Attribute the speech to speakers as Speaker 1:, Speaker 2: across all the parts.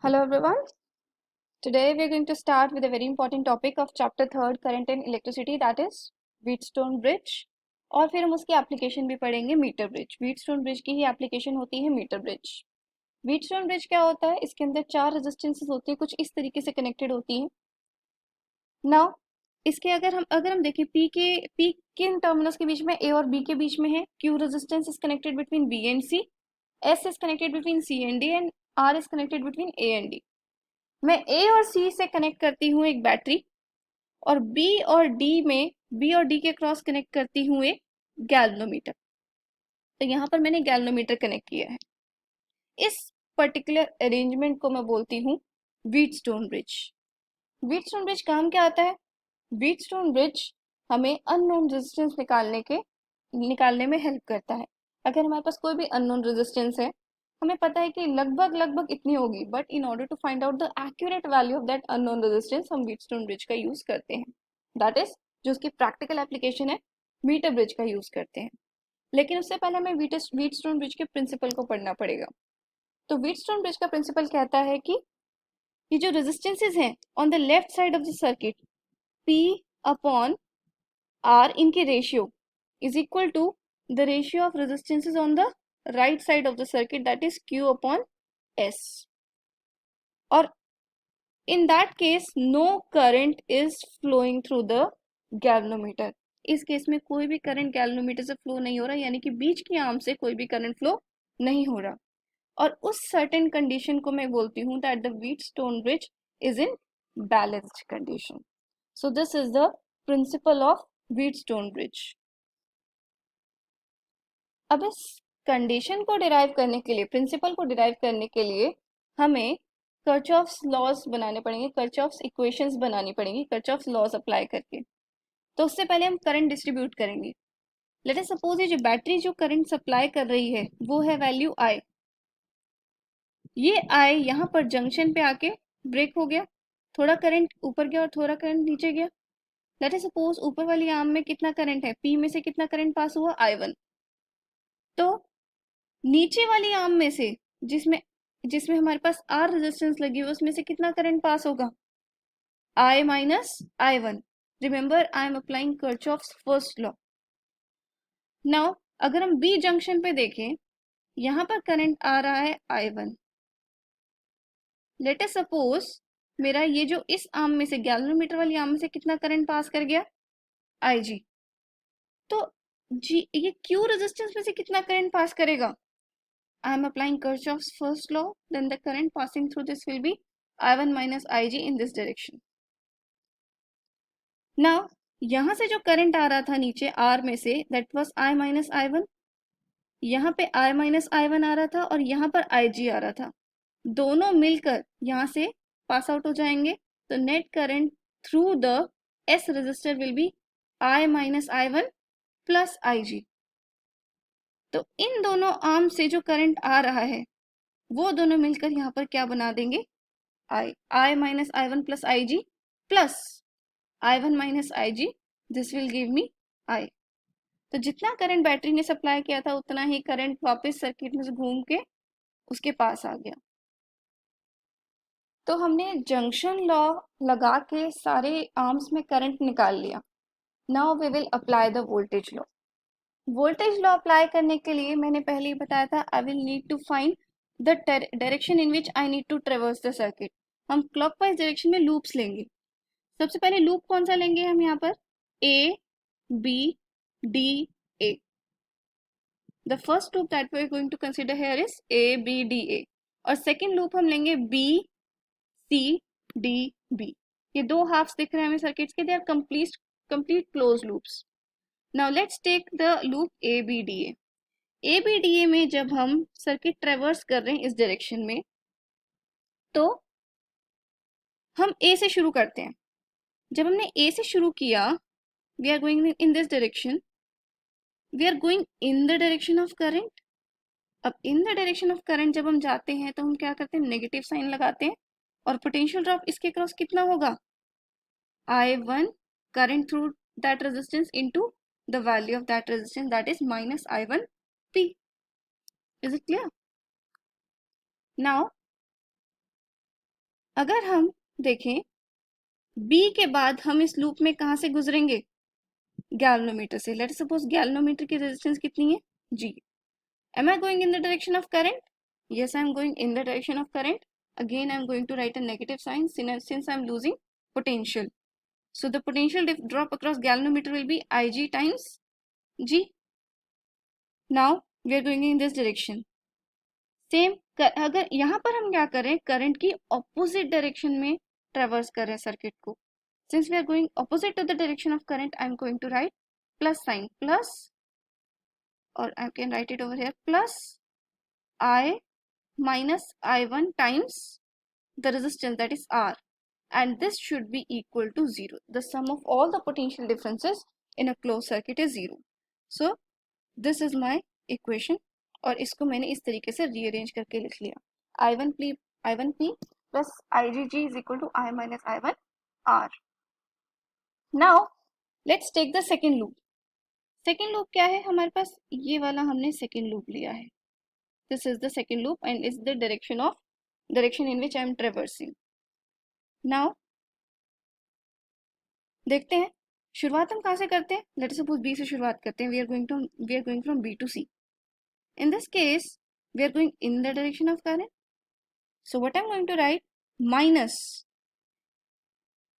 Speaker 1: Hello everyone. Today we are going to start with a very important topic of chapter 3rd current and electricity, that is Wheatstone bridge. और फिर हम उसकी application भी पढ़ेंगे metre bridge. Wheatstone bridge की ही application होती है meter bridge. Wheatstone bridge क्या होता है? इसके अंदर 4 रेजिस्टेंसेस होती है, कुछ इस तरीके से कनेक्टेड होती हैं। नाउ इसके अगर हम देखें पी किन टर्मिनल्स के बीच में, ए और बी के बीच में है। Q resistance is connected between B and C, S is connected between C and D and R is connected between A and D. मैं ए और सी से कनेक्ट करती हूँ एक बैटरी, और बी और डी के क्रॉस कनेक्ट करती हूँ एक गैल्वेनोमीटर। तो यहाँ पर मैंने गैल्वेनोमीटर कनेक्ट किया है। इस पर्टिकुलर अरेंजमेंट को मैं बोलती हूँ व्हीटस्टोन ब्रिज। व्हीटस्टोन ब्रिज काम क्या आता है? व्हीटस्टोन ब्रिज हमें अननोन रेजिस्टेंस निकालने में हेल्प करता है। अगर हमारे पास कोई भी अननोन रेजिस्टेंस है, हमें पता है कि लगभग लगभग इतनी होगी, but in order to find out the accurate value of that unknown resistance हम व्हीटस्टोन ब्रिज का यूज करते हैं। दैट इज जो उसकी प्रैक्टिकल एप्लीकेशन है, मीटर ब्रिज का यूज करते हैं। लेकिन उससे पहले हमें व्हीटस्टोन ब्रिज के प्रिंसिपल को पढ़ना पड़ेगा। तो व्हीटस्टोन ब्रिज का प्रिंसिपल कहता है कि ये जो रेजिस्टेंसेज हैं on the left side of the circuit, P upon R इनकी ratio is equal to the ratio of resistances on the right side of the circuit, that is Q upon S. और in that case no current is flowing through the galvanometer. इस case में कोई भी current galvanometer से flow नहीं हो रहा, यानी कि बीच की आर्म से कोई भी करंट फ्लो नहीं हो रहा। और उस सर्टेन कंडीशन को मैं बोलती हूँ that the Wheatstone bridge is in balanced condition. So this is the principle of Wheatstone bridge. अब इस कंडीशन को डिराइव करने के लिए, प्रिंसिपल को डिराइव करने के लिए हमें कर्चॉफ्स लॉज बनाने पड़ेंगे, कर्चॉफ्स इक्वेशंस बनानी पड़ेंगी, कर्चॉफ्स लॉज अप्लाई करके। तो उससे पहले हम करंट डिस्ट्रीब्यूट करेंगे। लेट अस सपोज ये जो बैटरी जो करंट सप्लाई कर रही है वो है वैल्यू आई। ये आई यहाँ पर जंक्शन पे आके ब्रेक हो गया, थोड़ा करंट ऊपर गया और थोड़ा करंट नीचे गया। लेट अस सपोज ऊपर वाली आर्म में कितना करंट है, पी में से कितना करंट पास हुआ, I1। तो नीचे वाली आर्म में से जिसमें जिसमें हमारे पास आर रेजिस्टेंस लगी हुई, उसमें से कितना करंट पास होगा, I minus I1। Remember I am applying Kirchhoff's first law. Now अगर हम बी जंक्शन पे देखें, यहां पर करंट आ रहा है I1। लेट अस सपोज मेरा ये जो इस आर्म में से, गैल्वेनोमीटर वाली आर्म में से कितना करंट पास कर गया, IG। तो जी ये क्यू रेजिस्टेंस में से कितना करंट पास करेगा, I am applying Kirchhoff's first law, then the current passing through this will be I1 minus IG in this direction. Now, यहाँ से जो करंट आ रहा था नीचे R में से, that was I minus I1। यहाँ पे I minus I1 आ रहा था और यहाँ पर IG आ रहा था। दोनों मिलकर यहाँ से पास आउट हो जाएंगे। तो net current through the S resistor will be I minus I1 plus IG। तो इन दोनों आर्म से जो करंट आ रहा है वो दोनों मिलकर यहाँ पर क्या बना देंगे, I minus I1 plus IG plus I1 minus IG, this will give me I। तो जितना करंट बैटरी ने सप्लाई किया था उतना ही करंट वापस सर्किट में से घूम के उसके पास आ गया। तो हमने जंक्शन लॉ लगा के सारे आर्म्स में करंट निकाल लिया। Now we will apply the voltage law. Voltage law apply करने के लिए मैंने पहले ही बताया था, I will need to find the direction in which I need to traverse the circuit. हम क्लॉकवाइज डायरेक्शन में लूप्स लेंगे। सबसे पहले लूप कौन सा लेंगे हम यहाँ पर, A B D A। The first loop that we are going to consider here is A B D A, और सेकेंड लूप हम लेंगे B C D B। ये दो हाफ्स दिख रहे हैं हमें सर्किट्स के, they are complete close loops. Now let's take the loop A B D A। ABDA में जब हम सर्किट ट्रेवर्स कर रहे हैं इस डायरेक्शन में, तो हम A से शुरू करते हैं। जब हमने A से शुरू किया, we are going in this direction, we are going in the direction of current. अब in the direction of current जब हम जाते हैं तो हम क्या करते हैं, नेगेटिव साइन लगाते हैं, और पोटेंशियल ड्रॉप इसके क्रॉस कितना होगा, I1 current through that resistance into the value of that resistance, that is minus I1 P। Is it clear? Now अगर हम देखें B के बाद हम इस लूप में कहाँ से गुजरेंगे, गैल्वेनोमीटर से। लेट्स सपोज गैल्वेनोमीटर की रेजिस्टेंस कितनी है, G। Am I going in the direction of current? Yes, I am going in the direction of current. Again, I am going to write a negative sign since I am losing potential. So the potential drop across galvanometer will be Ig times G. Now we are going in this direction. Same, अगर यहाँ पर हम क्या करें, current की opposite direction में ट्रेवर्स करें circuit को। Since we are going opposite to the direction of current, I am going to write plus sign, plus, or I can write it over here, plus I minus I1 times the resistance, that is R, and this should be equal to 0. The sum of all the potential differences in a closed circuit is 0. So this is my equation, और इसको मैंने इस तरीके से rearrange करके लिख लिया। I1P plus IgG is equal to I minus I1 R. Now let's take the second loop. Second loop क्या है हमारे पास, ये वाला हमने सेकेंड लूप लिया है। This is the second loop and is the direction in which I am traversing. Now देखते हैं शुरुआत हम कहाँ से करते हैं। लेट्स सपोज B से शुरुआत करते हैं। We are going from B to C. In this case we are going in the direction of current. So what I'm going to write, minus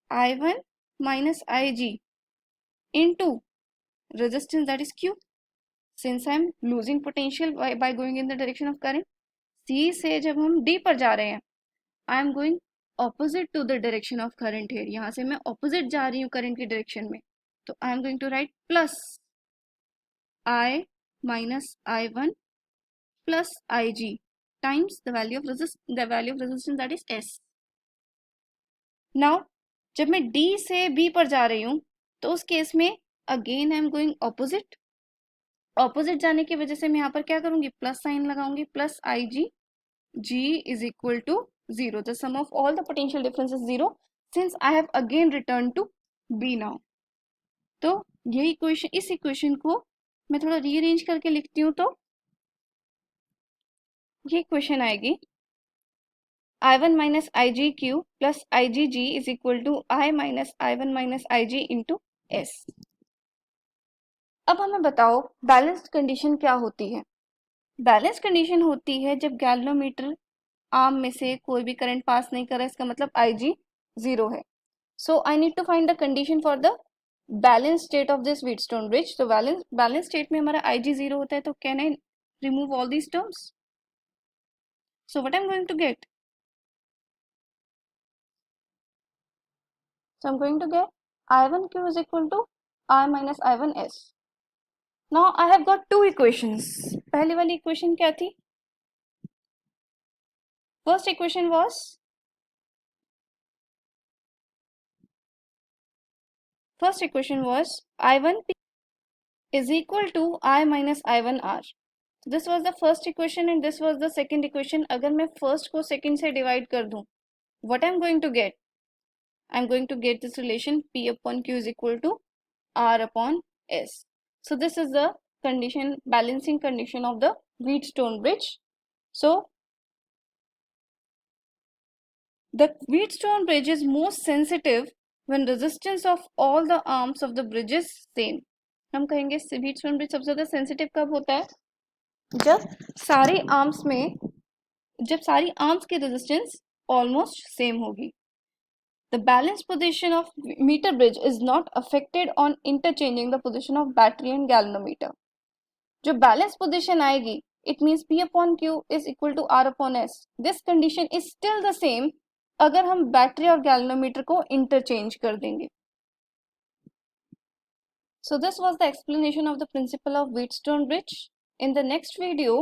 Speaker 1: I1 minus Ig into resistance, that is Q. Since I'm losing potential by going in the direction of current, C से जब हम D पर जा रहे हैं, I am going opposite to the direction of current here. यहाँ से मैं opposite जा रही हूँ current की direction में, तो I am going to write plus I minus I1 plus Ig times the value of resistance, that is S. Now जब मैं D से B पर जा रही हूँ तो उस केस में again I am going opposite जाने की वजह से मैं यहाँ पर क्या करूँगी, प्लस साइन लगाऊंगी, plus Ig, G is equal to 0. The sum of all the potential difference is 0 since I have again returned to B now. तो यही इक्वेशन, इस इक्वेशन को मैं थोड़ा रीअरेंज करके लिखती हूँ तो ये इक्वेशन आएगी I1 minus IgQ plus IgG is equal to I minus I1 minus Ig into S. अब हमें बताओ बैलेंस्ड कंडीशन क्या होती है। बैलेंस कंडीशन होती है जब गैल्वेनोमीटर आर्म में से कोई भी करंट पास नहीं कर रहा है, इसका मतलब Ig 0 है। So I need to find the condition for the balance state of this Wheatstone bridge. तो बैलेंस स्टेट में हमारा Ig 0 होता है, तो can I remove all these terms. So what I am going to get, so I'm going to get I1Q is equal to I minus I1S. Now I have got two equations. पहली वाली equation क्या थी, first equation was I1P is equal to I minus I1R. So this was the first equation and this was the second equation. अगर मैं first को second से divide कर दूं, what I'm going to get, I'm going to get this relation P upon Q is equal to R upon S. So this is the condition, balancing condition of the Wheatstone bridge. So the Wheatstone bridge is most sensitive when resistance of all the arms of the bridge is same. हम कहेंगे Wheatstone bridge सबसे ज़्यादा sensitive कब होता है, जब सारी arms की रेजिस्टेंस ऑलमोस्ट सेम होगी। The balance position of meter bridge is not affected on interchanging the position of battery and galvanometer. जो balance position आएगी, it means P upon Q is equal to R upon S. This condition is still the same अगर हम battery और galvanometer को interchange कर देंगे। So this was the explanation of the principle of Wheatstone bridge. In the next video,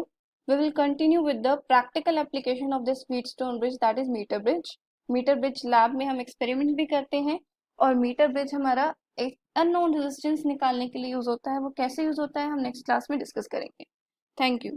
Speaker 1: we will continue with the practical application of this Wheatstone bridge, that is meter bridge. Meter bridge lab में हम experiment भी करते हैं और metre bridge हमारा एक unknown resistance निकालने के लिए यूज होता है। वो कैसे यूज होता है हम नेक्स्ट क्लास में डिस्कस करेंगे। Thank you.